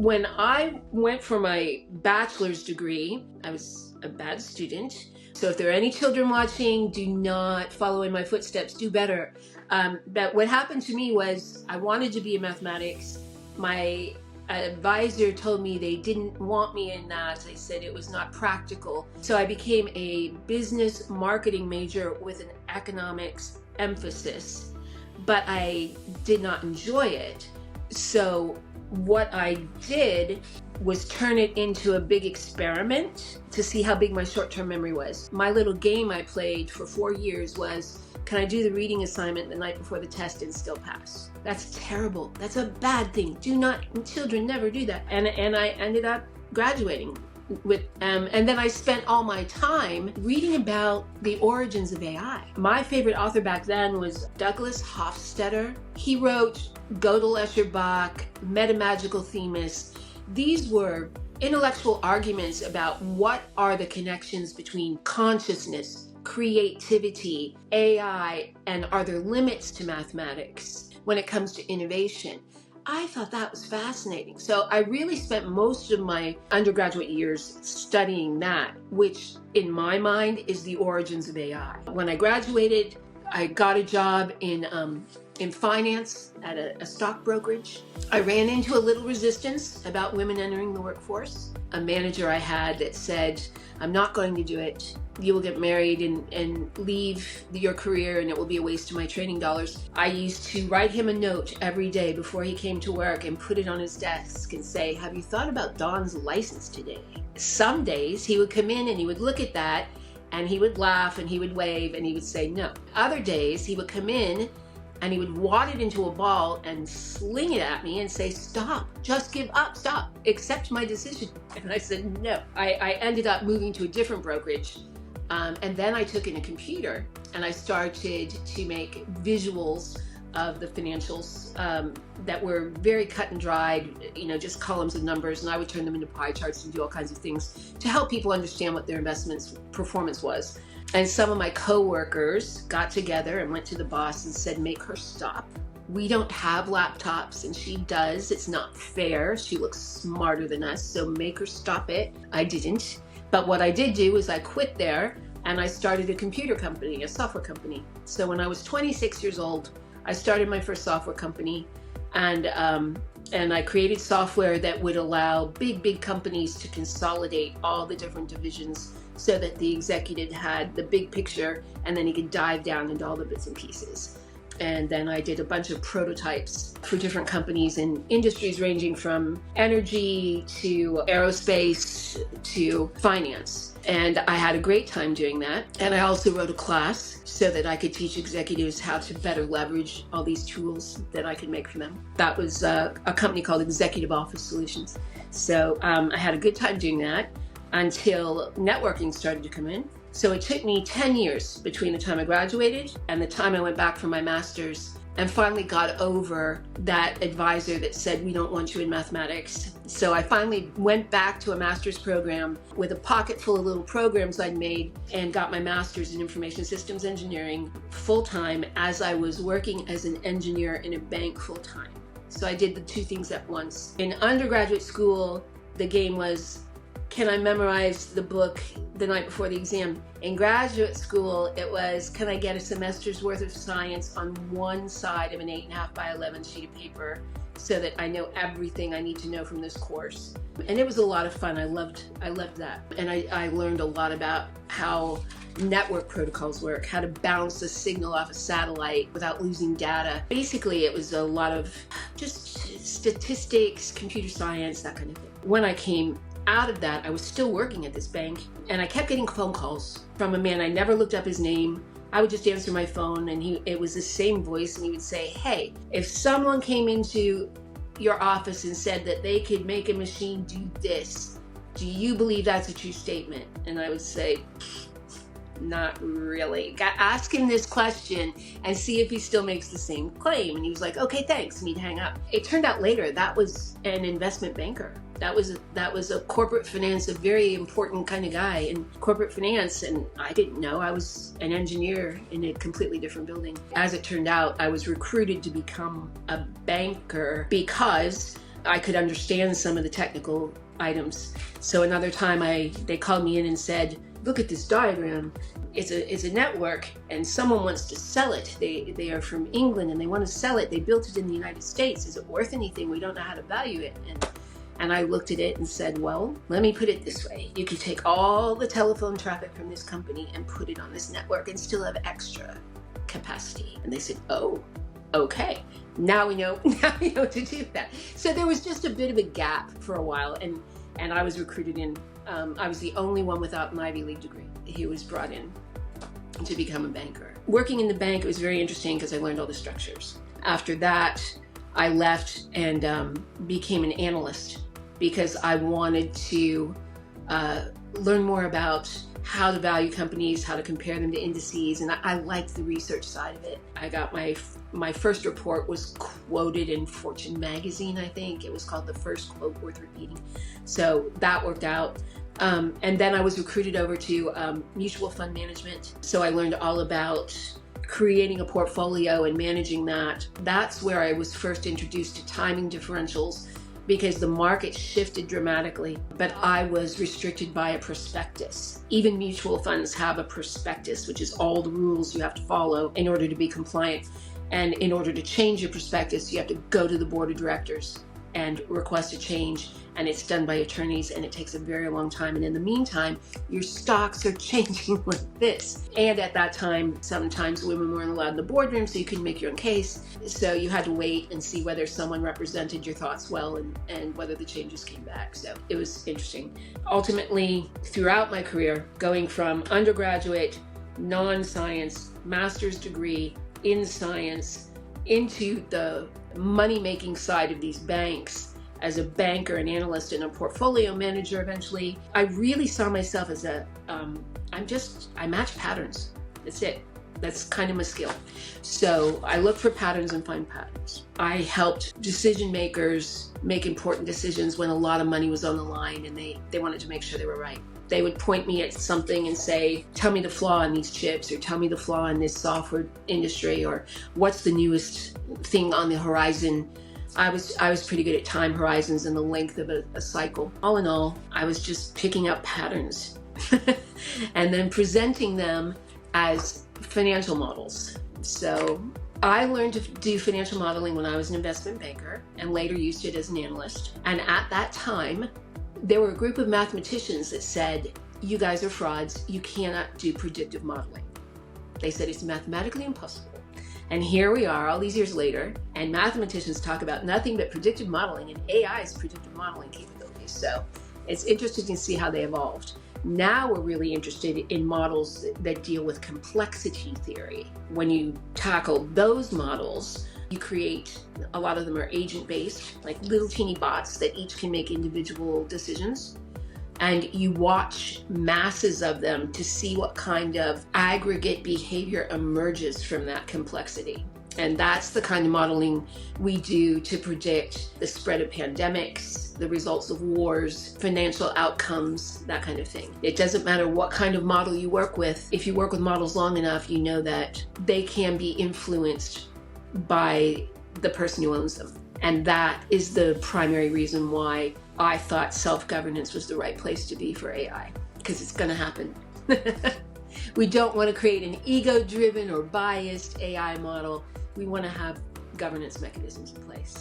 When I went for my bachelor's degree, I was a bad student. So if there are any children watching, do not follow in my footsteps, do better. But what happened to me was I wanted to be in mathematics. My advisor told me they didn't want me in that. They said it was not practical. So I became a business marketing major with an economics emphasis, but I did not enjoy it. So what I did was turn it into a big experiment to see how big my short-term memory was. My little game I played for 4 years was, can I do the reading assignment the night before the test and still pass? That's terrible. That's a bad thing. Children never do that. And I ended up graduating with and then I spent all my time reading about the origins of AI. My favorite author back then was Douglas Hofstadter. He wrote Gödel, Escher, Bach, Metamagical Themis. These were intellectual arguments about what are the connections between consciousness, creativity, AI, and are there limits to mathematics when it comes to innovation? I thought that was fascinating. So I really spent most of my undergraduate years studying that, which in my mind is the origins of AI. When I graduated, I got a job in finance at a stock brokerage. I ran into a little resistance about women entering the workforce. A manager I had that said, I'm not going to do it. You will get married and leave your career and it will be a waste of my training dollars. I used to write him a note every day before he came to work and put it on his desk and say, have you thought about Dawn's license today? Some days he would come in and he would look at that and he would laugh and he would wave and he would say no. Other days he would come in and he would wad it into a ball and sling it at me and say, stop, just give up, stop, accept my decision. And I said, no. I ended up moving to a different brokerage. And then I took in a computer and I started to make visuals of the financials that were very cut and dried, just columns of numbers. And I would turn them into pie charts and do all kinds of things to help people understand what their investments performance was. And some of my coworkers got together and went to the boss and said, make her stop. We don't have laptops and she does. It's not fair. She looks smarter than us, so make her stop it. I didn't. But what I did do is I quit there and I started a computer company, a software company. So when I was 26 years old, I started my first software company and I created software that would allow big companies to consolidate all the different divisions so that the executive had the big picture and then he could dive down into all the bits and pieces. And then I did a bunch of prototypes for different companies in industries ranging from energy to aerospace to finance. And I had a great time doing that. And I also wrote a class so that I could teach executives how to better leverage all these tools that I could make for them. That was a company called Executive Office Solutions. So I had a good time doing that until networking started to come in. So it took me 10 years between the time I graduated and the time I went back for my master's and finally got over that advisor that said, we don't want you in mathematics. So I finally went back to a master's program with a pocket full of little programs I'd made and got my master's in information systems engineering full-time as I was working as an engineer in a bank full-time. So I did the two things at once. In undergraduate school, the game was, can I memorize the book the night before the exam? In graduate school, it was, can I get a semester's worth of science on one side of an 8.5 by 11 sheet of paper so that I know everything I need to know from this course? And it was a lot of fun. I loved that. And I learned a lot about how network protocols work, how to bounce a signal off a satellite without losing data. Basically, it was a lot of just statistics, computer science, that kind of thing. When I came out of that, I was still working at this bank and I kept getting phone calls from a man. I never looked up his name. I would just answer my phone and it was the same voice and he would say, hey, if someone came into your office and said that they could make a machine do this, do you believe that's a true statement? And I would say, not really. Ask him this question and see if he still makes the same claim. And he was like, okay, thanks, and he'd hang up. It turned out later that was an investment banker. That was a corporate finance, a very important kind of guy in corporate finance, and I didn't know. I was an engineer in a completely different building. As it turned out, I was recruited to become a banker because I could understand some of the technical items. So another time they called me in and said, look at this diagram. It's a network and someone wants to sell it. They are from England and they want to sell it. They built it in the United States. Is it worth anything? We don't know how to value it. And I looked at it and said, well, let me put it this way. You could take all the telephone traffic from this company and put it on this network and still have extra capacity. And they said, oh, okay. Now we know to do that. So there was just a bit of a gap for a while, and I was recruited in. I was the only one without an Ivy League degree who was brought in to become a banker. Working in the bank, it was very interesting because I learned all the structures. After that, I left and became an analyst because I wanted to learn more about how to value companies, how to compare them to indices, and I liked the research side of it. I got my first report was quoted in Fortune magazine, I think. It was called The First Quote Worth Repeating. So that worked out. And then I was recruited over to mutual fund management. So I learned all about creating a portfolio and managing that. That's where I was first introduced to timing differentials, because the market shifted dramatically, but I was restricted by a prospectus. Even mutual funds have a prospectus, which is all the rules you have to follow in order to be compliant. And in order to change your prospectus, you have to go to the board of directors and request a change, and it's done by attorneys, and it takes a very long time. And in the meantime, your stocks are changing like this. And at that time, sometimes women weren't allowed in the boardroom, so you couldn't make your own case. So you had to wait and see whether someone represented your thoughts well and whether the changes came back. So it was interesting. Ultimately, throughout my career, going from undergraduate, non-science, master's degree in science, into the money-making side of these banks as a banker, an analyst, and a portfolio manager eventually, I really saw myself as I match patterns. That's it. That's kind of my skill. So I look for patterns and find patterns. I helped decision makers make important decisions when a lot of money was on the line and they wanted to make sure they were right. They would point me at something and say, tell me the flaw in these chips, or tell me the flaw in this software industry, or what's the newest thing on the horizon. I was pretty good at time horizons and the length of a cycle. All in all, I was just picking up patterns and then presenting them as financial models. So I learned to do financial modeling when I was an investment banker and later used it as an analyst. And at that time, there were a group of mathematicians that said, you guys are frauds, you cannot do predictive modeling. They said it's mathematically impossible. And here we are all these years later, and mathematicians talk about nothing but predictive modeling and AI's predictive modeling capabilities. So it's interesting to see how they evolved. Now we're really interested in models that deal with complexity theory. When you tackle those models, you create, a lot of them are agent-based, like little teeny bots that each can make individual decisions. And you watch masses of them to see what kind of aggregate behavior emerges from that complexity. And that's the kind of modeling we do to predict the spread of pandemics, the results of wars, financial outcomes, that kind of thing. It doesn't matter what kind of model you work with. If you work with models long enough, you know that they can be influenced by the person who owns them. And that is the primary reason why I thought self-governance was the right place to be for AI, because it's going to happen. We don't want to create an ego-driven or biased AI model. We want to have governance mechanisms in place.